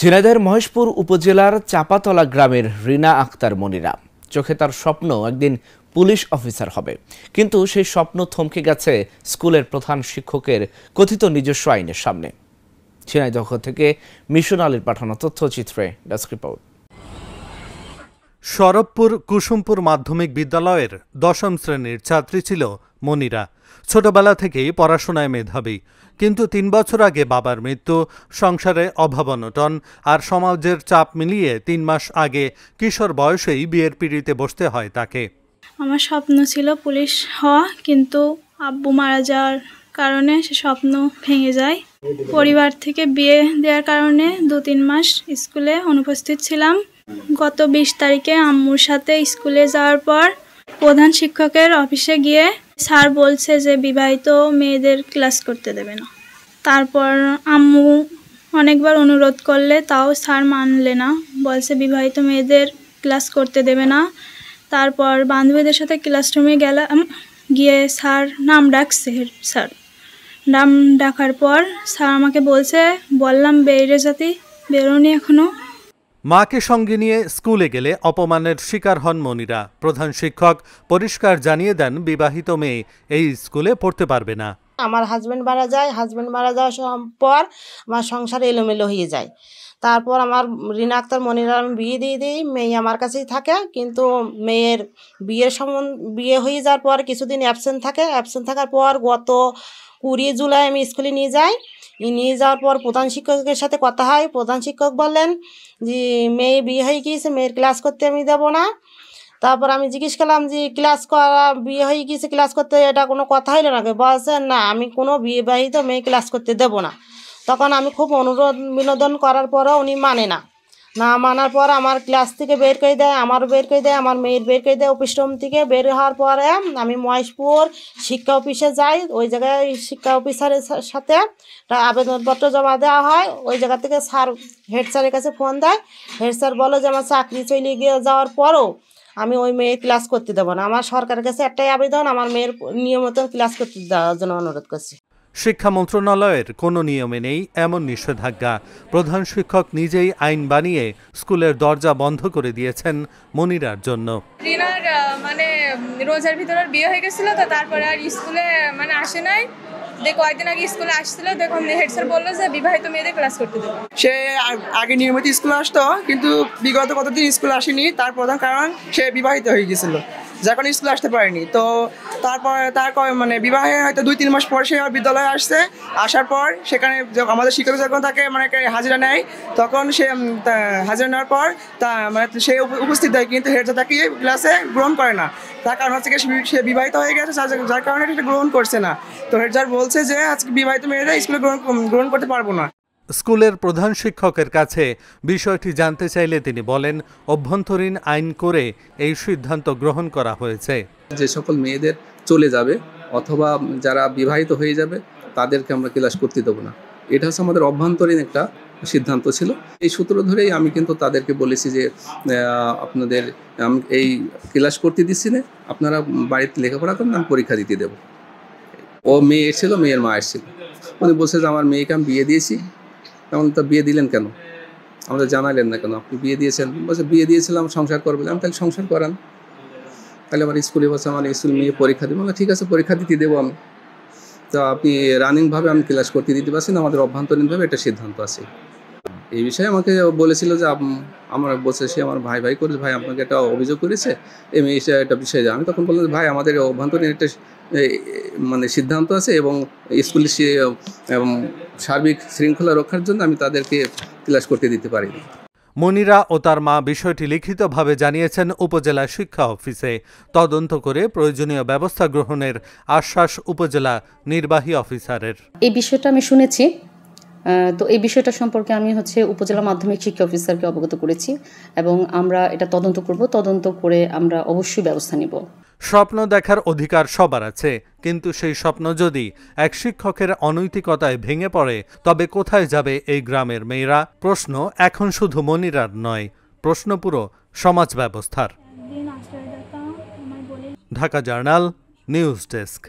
ঝিনাইদহের মহেশপুর উপজেলার চাপাতলা গ্রামের রিনা আক্তার মনিরা চোখে তার স্বপ্ন একদিন পুলিশ অফিসার হবে, কিন্তু সেই স্বপ্ন থমকে গেছে স্কুলের প্রধান শিক্ষকের কথিত নিজস্ব আইনের সামনে। ঝিনাইদহ থেকে মিশন আলীর পাঠানো তথ্যচিত্রে ডেস্ক রিপোর্ট। সরবপুর কুসুমপুর মাধ্যমিক বিদ্যালয়ের ১০ম শ্রেণীর ছাত্রী ছিল মনিরা। ছোটবেলা থেকেই পড়াশোনায় মেধাবী, কিন্তু ৩ বছর আগে বাবার মৃত্যু, সংসারে অভাব-অনটন আর সমাজের চাপ মিলিয়ে ৩ মাস আগে কিশোর বয়সেই বিয়ের পিঁড়িতে বসতে হয় তাকে। আমার স্বপ্ন ছিল পুলিশ হওয়া, কিন্তু আব্বু মারা যাওয়ার কারণে সে স্বপ্ন ভেঙে যায়। পরিবার থেকে বিয়ে দেওয়ার কারণে ২-৩ মাস স্কুলে অনুপস্থিত ছিলাম। গত ২০ তারিখে আম্মুর সাথে স্কুলে যাওয়ার পর প্রধান শিক্ষকের অফিসে গিয়ে স্যার বলছে যে বিবাহিত মেয়েদের ক্লাস করতে দেবে না। তারপর আম্মু অনেকবার অনুরোধ করলে তাও স্যার মানলে না, বলছে বিবাহিত মেয়েদের ক্লাস করতে দেবে না। তারপর বান্ধবীদের সাথে ক্লাসরুমে গেলাম, গিয়ে স্যার নাম ডাকছে। স্যার নাম ডাকার পর স্যার আমাকে বললাম বেরে জাতি বেরোনি এখনো। মাকে সঙ্গে নিয়ে স্কুলে গেলে অপমানের শিকার হন মনিরা। প্রধান শিক্ষক পরিষ্কার জানিয়ে দেন বিবাহিত মেয়ে এই স্কুলে পড়তে পারবে না। আমার হাজব্যান্ড মারা যায়, হাজব্যান্ড মারা যাওয়ার পর আমার সংসার এলোমেলো হয়ে যায়। তারপর আমার রিনা আক্তার মনিরা আমি বিয়ে দিয়ে দিই, মেয়ে আমার কাছেই থাকে। কিন্তু মেয়ের বিয়ে হয়ে যাওয়ার পর কিছুদিন অ্যাবসেন্ট থাকার পর গত 20 জুলাই আমি স্কুলে নিয়ে যাই। নিয়ে যাওয়ার পর প্রধান শিক্ষকের সাথে কথা হয়। প্রধান শিক্ষক বললেন যে মেয়ে বিয়ে হয়ে গিয়েছে, মেয়ের ক্লাস করতে আমি দেবো না। তারপর আমি জিজ্ঞেস করলাম যে ক্লাস করা বিয়ে হয়ে গিয়েছে, ক্লাস করতে এটা কোনো কথা হইলো নাকি? বলছেন না, আমি কোনো বিবাহিত মেয়ে ক্লাস করতে দেবো না। তখন আমি খুব অনুরোধ বিনোদন করার পরও উনি না মানার পর আমার ক্লাস থেকে বের করে দেয়, আমারও বের করে দেয়, আমার মেয়ের বের করে দেয়। অফিস রুম থেকে বের হওয়ার পরে আমি মহেশপুর শিক্ষা অফিসে যাই। ওই জায়গায় শিক্ষা অফিসারের সাথে আবেদনপত্র জমা দেওয়া হয়। ওই জায়গা থেকে হেড স্যারের কাছে ফোন দেয়। হেড স্যার বলে যে আমার চাকরি চলে গিয়ে যাওয়ার পরও আমি ওই মেয়ের ক্লাস করতে দেবো না। আমার সরকারের কাছে একটাই আবেদন, আমার মেয়ের নিয়মিত ক্লাস করতে দেওয়ার জন্য অনুরোধ করছি। শিক্ষা মন্ত্রণালয়ের কোনো নিয়মে নেই এমন নিষেধাজ্ঞা। প্রধান শিক্ষক নিজেই আইন বানিয়ে স্কুলের দরজা বন্ধ করে দিয়েছেন মনিরার জন্য। রিনার রোজার ভিতরে বিয়ে হয়ে গেছিল, তো তারপরে আর স্কুলে আসে নাই। কয়েকদিন আগে স্কুলে আসছিল, দেখুন হেড স্যার বললো যে বিবাহিত মেয়েদের ক্লাস করতে দেবে। সে আগে নিয়মিত স্কুলে আসতো, কিন্তু বিগত কতদিন স্কুলে আসেনি। তার প্রধান কারণ সে বিবাহিত হয়ে গেছিল, যার কারণে স্কুলে আসতে পারেনি। তো তারপর তার বিবাহে হয়তো 2-3 মাস পর সে বিদ্যালয়ে আসছে। আসার পর সেখানে আমাদের শিক্ষক যখন তাকে হাজিরা নেয়, তখন সে হাজিরা নেওয়ার পর সে উপস্থিত দেয়, কিন্তু হেড স্যার তাকে ক্লাসে গ্রহণ করে না। তার কারণ হচ্ছে সে বিবাহিত হয়ে গেছে, যার কারণে এটা গ্রহণ করছে না। তো হেড স্যার বলছে যে আজকে বিবাহিত মেয়েরা স্কুলে গ্রহণ করতে পারবো না। স্কুলের প্রধান শিক্ষকের কাছে বিষয়টি জানতে চাইলে তিনি বলেন, অভ্যন্তরীণ আইন করে এই সিদ্ধান্ত গ্রহণ করা হয়েছে। যে সকল মেয়েদের চলে যাবে অথবা যারা বিবাহিত হয়ে যাবে তাদেরকে আমরা ক্লাস করতে দেবো না, এটা হচ্ছে আমাদের অভ্যন্তরীণ একটা সিদ্ধান্ত ছিল। এই সূত্র ধরেই আমি কিন্তু তাদেরকে বলেছি যে আপনাদের আমি এই ক্লাস করতে দিচ্ছি না, আপনারা বাড়িতে লেখাপড়া করেন, আমি পরীক্ষা দিতে দেবো। ও মেয়ে এসেছিল, মেয়ের মা এসেছিল, উনি বলছে যে আমার মেয়েকে আমি বিয়ে দিয়েছি। তখন তো বিয়ে দিলেন কেন, আমাদের জানালেন না কেন? আপনি বিয়ে দিয়েছেন। বলছে বিয়ে দিয়েছিলাম, সংসার করবেন। আমি তাহলে সংসার করান, তাহলে আমার স্কুলে বলছে আমার স্কুল মেয়ে পরীক্ষা দেবো। ঠিক আছে, পরীক্ষা দিতে দেবো আমি। তো আপনি রানিংভাবে আমি ক্লাস করতে দিতে পারছি না, আমাদের অভ্যন্তরীণভাবে একটা সিদ্ধান্ত আছে। এই বিষয়ে আমাকে বলেছিল যে আমার বলছে সে আমার ভাই করেছে, ভাই আপনাকে একটা অভিযোগ করেছে এই মেয়ে একটা বিষয়ে। আমি তখন বললাম ভাই আমাদের অভ্যন্তরীণ একটা সিদ্ধান্ত আছে এবং স্কুলের সার্বিক শৃঙ্খলা রক্ষার জন্য আমি তাদেরকে ক্লাস করতে দিতে পারিনি। মনিরা ও তার মা বিষয়টি লিখিতভাবে জানিয়েছেন উপজেলা শিক্ষা অফিসে। তদন্ত করে প্রয়োজনীয় ব্যবস্থা গ্রহণের আশ্বাস উপজেলা নির্বাহী অফিসারের। এই বিষয়টা আমি শুনেছি, তো এই বিষয়টা সম্পর্কে আমি উপজেলা মাধ্যমিক শিক্ষা অফিসারকে অবগত করেছি এবং আমরা এটা তদন্ত করব। তদন্ত করে আমরা অবশ্যই ব্যবস্থা নিব। স্বপ্ন দেখার অধিকার সবার আছে, কিন্তু সেই স্বপ্ন যদি এক শিক্ষকের অনৈতিকতায় ভেঙে পড়ে তবে কোথায় যাবে এই গ্রামের মেয়েরা? প্রশ্ন এখন শুধু মনিরার নয়, প্রশ্ন পুরো সমাজ ব্যবস্থার। Dhaka journal, news desk.